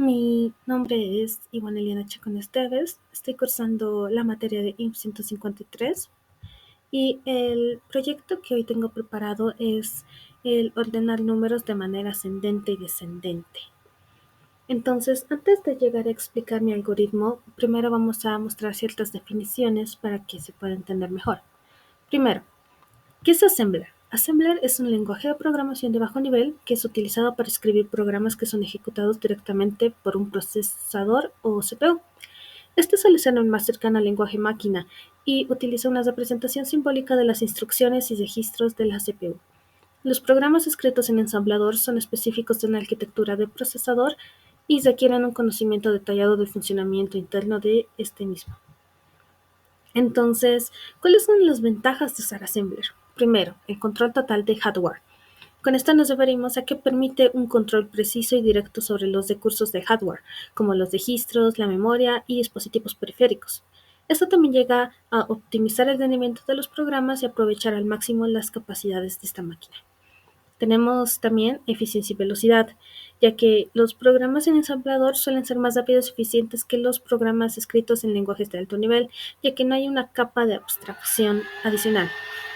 Mi nombre es Ivonne Eliana Chacón Esteves. Estoy cursando la materia de IMP 153 y el proyecto que hoy tengo preparado es el ordenar números de manera ascendente y descendente. Entonces, antes de llegar a explicar mi algoritmo, primero vamos a mostrar ciertas definiciones para que se pueda entender mejor. Primero, ¿qué es Assembler? Assembler es un lenguaje de programación de bajo nivel que es utilizado para escribir programas que son ejecutados directamente por un procesador o CPU. Este suele ser el más cercano al lenguaje máquina y utiliza una representación simbólica de las instrucciones y registros de la CPU. Los programas escritos en ensamblador son específicos de una arquitectura de procesador y requieren un conocimiento detallado del funcionamiento interno de este mismo. Entonces, ¿cuáles son las ventajas de usar Assembler? Primero, el control total de hardware. Con esto nos referimos a que permite un control preciso y directo sobre los recursos de hardware, como los registros, la memoria y dispositivos periféricos. Esto también llega a optimizar el rendimiento de los programas y aprovechar al máximo las capacidades de esta máquina. Tenemos también eficiencia y velocidad, ya que los programas en ensamblador suelen ser más rápidos y eficientes que los programas escritos en lenguajes de alto nivel, ya que no hay una capa de abstracción adicional.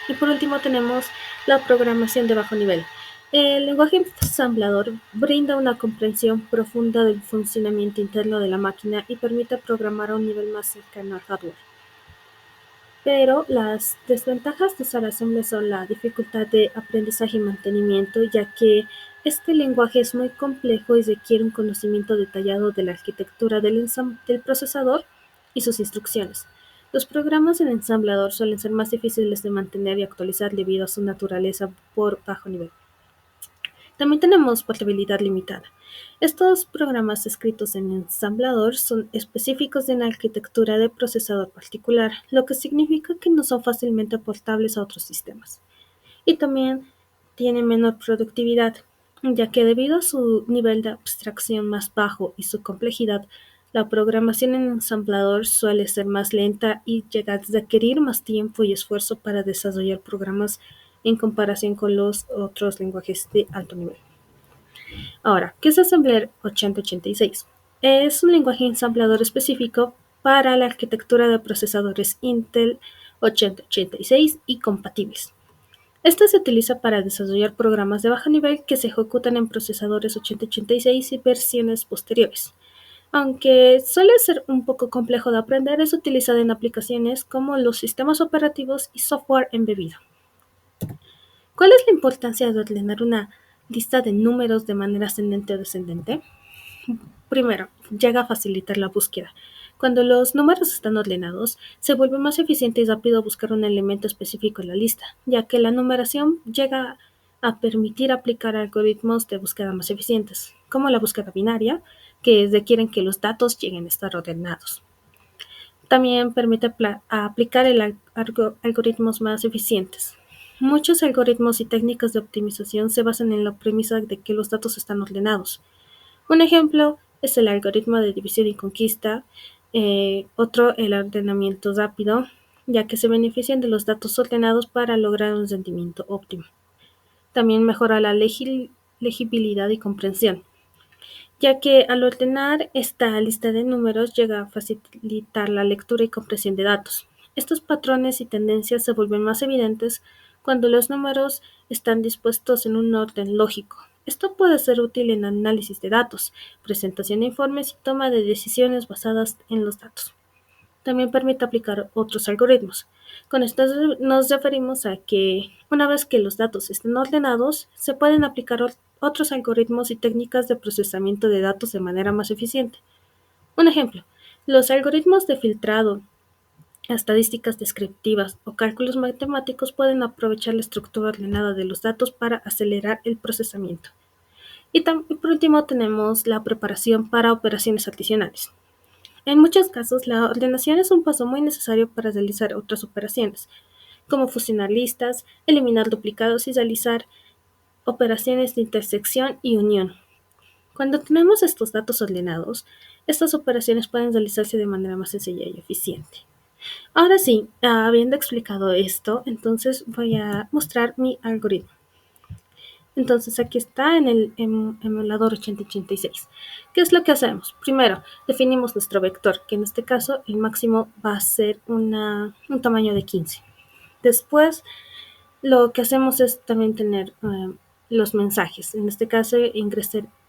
Y por último tenemos la programación de bajo nivel. El lenguaje ensamblador brinda una comprensión profunda del funcionamiento interno de la máquina y permite programar a un nivel más cercano al hardware. Pero las desventajas de usar Assembler son la dificultad de aprendizaje y mantenimiento, ya que este lenguaje es muy complejo y requiere un conocimiento detallado de la arquitectura del procesador y sus instrucciones. Los programas en ensamblador suelen ser más difíciles de mantener y actualizar debido a su naturaleza por bajo nivel. También tenemos portabilidad limitada. Estos programas escritos en ensamblador son específicos de una arquitectura de procesador particular, lo que significa que no son fácilmente portables a otros sistemas. Y también tienen menor productividad, ya que debido a su nivel de abstracción más bajo y su complejidad, la programación en ensamblador suele ser más lenta y llega a requerir más tiempo y esfuerzo para desarrollar programas en comparación con los otros lenguajes de alto nivel. Ahora, ¿qué es Assembler 8086? Es un lenguaje ensamblador específico para la arquitectura de procesadores Intel 8086 y compatibles. Este se utiliza para desarrollar programas de bajo nivel que se ejecutan en procesadores 8086 y versiones posteriores. Aunque suele ser un poco complejo de aprender, es utilizado en aplicaciones como los sistemas operativos y software embebido. ¿Cuál es la importancia de ordenar una lista de números de manera ascendente o descendente? Primero, llega a facilitar la búsqueda. Cuando los números están ordenados, se vuelve más eficiente y rápido buscar un elemento específico en la lista, ya que la numeración llega a permitir aplicar algoritmos de búsqueda más eficientes, como la búsqueda binaria, que requieren que los datos lleguen a estar ordenados. También permite aplicar algoritmos más eficientes. Muchos algoritmos y técnicas de optimización se basan en la premisa de que los datos están ordenados. Un ejemplo es el algoritmo de división y conquista, otro el ordenamiento rápido, ya que se benefician de los datos ordenados para lograr un rendimiento óptimo. También mejora la legibilidad y comprensión, ya que al ordenar esta lista de números llega a facilitar la lectura y comprensión de datos. Estos patrones y tendencias se vuelven más evidentes cuando los números están dispuestos en un orden lógico. Esto puede ser útil en análisis de datos, presentación de informes y toma de decisiones basadas en los datos. También permite aplicar otros algoritmos. Con esto nos referimos a que una vez que los datos estén ordenados, se pueden aplicar otros algoritmos y técnicas de procesamiento de datos de manera más eficiente. Un ejemplo, los algoritmos de filtrado, estadísticas descriptivas o cálculos matemáticos pueden aprovechar la estructura ordenada de los datos para acelerar el procesamiento. Y por último tenemos la preparación para operaciones adicionales. En muchos casos, la ordenación es un paso muy necesario para realizar otras operaciones, como fusionar listas, eliminar duplicados y realizar operaciones de intersección y unión. Cuando tenemos estos datos ordenados, estas operaciones pueden realizarse de manera más sencilla y eficiente. Ahora sí, habiendo explicado esto, entonces voy a mostrar mi algoritmo. Entonces aquí está en el emulador 8086. ¿Qué es lo que hacemos? Primero, definimos nuestro vector, que en este caso el máximo va a ser un tamaño de 15. Después, lo que hacemos es también tener los mensajes. En este caso,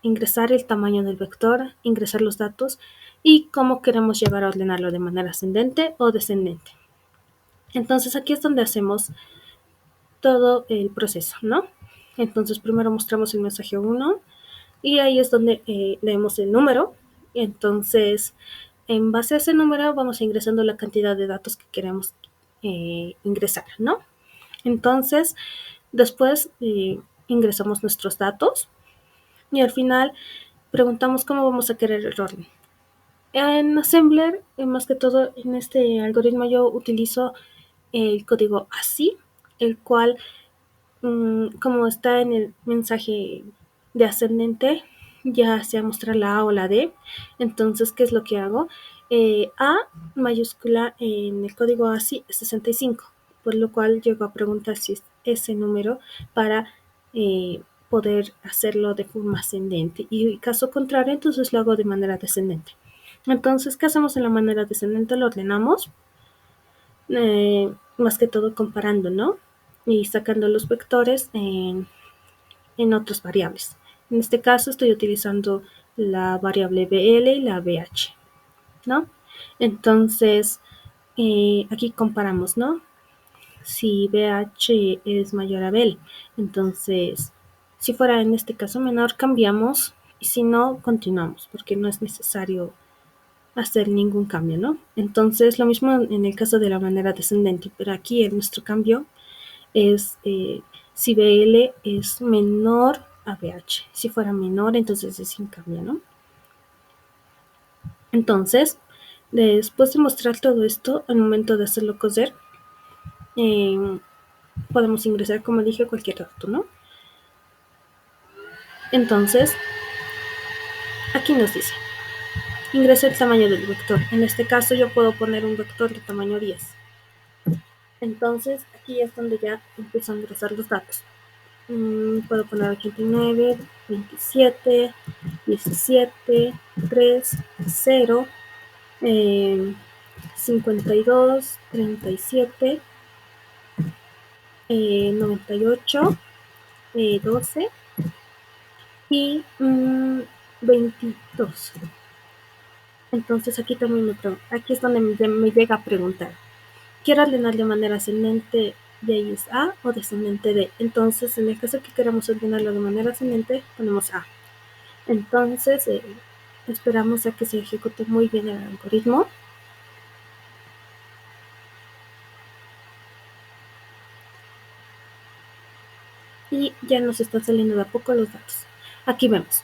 ingresar el tamaño del vector, ingresar los datos y cómo queremos llegar a ordenarlo de manera ascendente o descendente. Entonces aquí es donde hacemos todo el proceso, ¿no? Entonces primero mostramos el mensaje 1 y ahí es donde leemos el número. Entonces, en base a ese número vamos ingresando la cantidad de datos que queremos ingresar, ¿no? Entonces, después ingresamos nuestros datos y al final preguntamos cómo vamos a querer el orden. En Assembler, más que todo en este algoritmo yo utilizo el código ASCII, el cual como está en el mensaje de ascendente, ya sea mostrar la A o la D. Entonces, ¿qué es lo que hago? A mayúscula en el código ASCII es 65, por lo cual llego a preguntar si es ese número para poder hacerlo de forma ascendente. Y en caso contrario, entonces lo hago de manera descendente. Entonces, ¿qué hacemos en la manera descendente? Lo ordenamos más que todo comparando, ¿no? Y sacando los vectores en otras variables. En este caso estoy utilizando la variable BL y la BH, ¿no? Entonces, aquí comparamos, ¿no? Si BH es mayor a BL, entonces, si fuera en este caso menor, cambiamos y si no, continuamos, porque no es necesario hacer ningún cambio, ¿no? Entonces, lo mismo en el caso de la manera descendente, pero aquí en nuestro cambio es si BL es menor a BH. Si fuera menor, entonces es sin cambio, ¿no? Entonces, después de mostrar todo esto, al momento de hacerlo coser, podemos ingresar, como dije, cualquier dato, ¿no? Entonces, aquí nos dice, ingresa el tamaño del vector. En este caso yo puedo poner un vector de tamaño 10. Entonces, aquí es donde ya empiezo a ingresar los datos. Puedo poner 89, 27, 17, 3, 0, 52, 37, 98, 12 y 22. Entonces aquí también aquí es donde me llega a preguntar, quiero ordenar de manera ascendente de ahí es A o descendente de. Entonces, en el caso que queramos ordenarlo de manera ascendente, ponemos A. Entonces, esperamos a que se ejecute muy bien el algoritmo. Y ya nos están saliendo de a poco los datos. Aquí vemos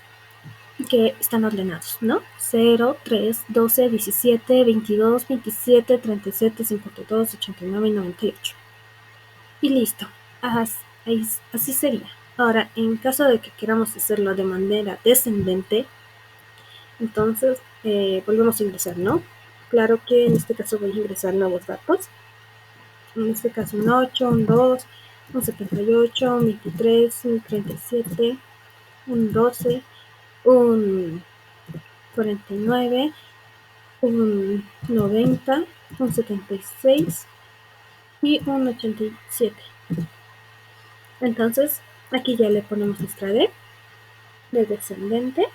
que están ordenados, ¿no? 0, 3, 12, 17, 22, 27, 37, 52, 89 y 98. Y listo. Así sería. Ahora, en caso de que queramos hacerlo de manera descendente, entonces volvemos a ingresar, ¿no? Claro que en este caso voy a ingresar nuevos datos. En este caso un 8, un 2, un 78, un 23, un 37, un 12, un 49, un 90, un 76 y un 87. Entonces aquí ya le ponemos nuestra D de descendente.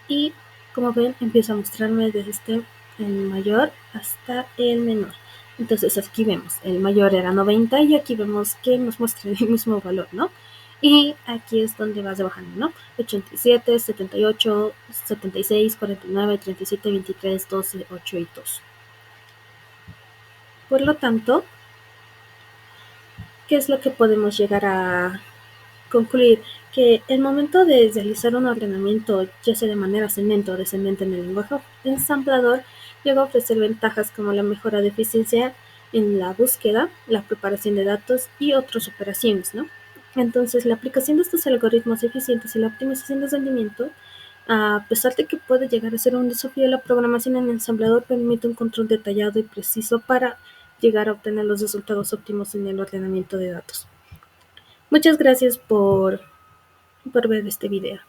Y como ven empieza a mostrarme desde el mayor hasta el menor. Entonces aquí vemos, el mayor era 90 y aquí vemos que nos muestra el mismo valor, ¿no? Y aquí es donde vas bajando, ¿no? 87, 78, 76, 49, 37, 23, 12, 8 y 2. Por lo tanto, ¿qué es lo que podemos llegar a concluir? Que el momento de realizar un ordenamiento, ya sea de manera ascendente o descendente en el lenguaje ensamblador, llega a ofrecer ventajas como la mejora de eficiencia en la búsqueda, la preparación de datos y otras operaciones, ¿no? Entonces, la aplicación de estos algoritmos eficientes y la optimización de rendimiento A pesar de que puede llegar a ser un desafío, la programación en ensamblador permite un control detallado y preciso para llegar a obtener los resultados óptimos en el ordenamiento de datos. Muchas gracias por ver este video.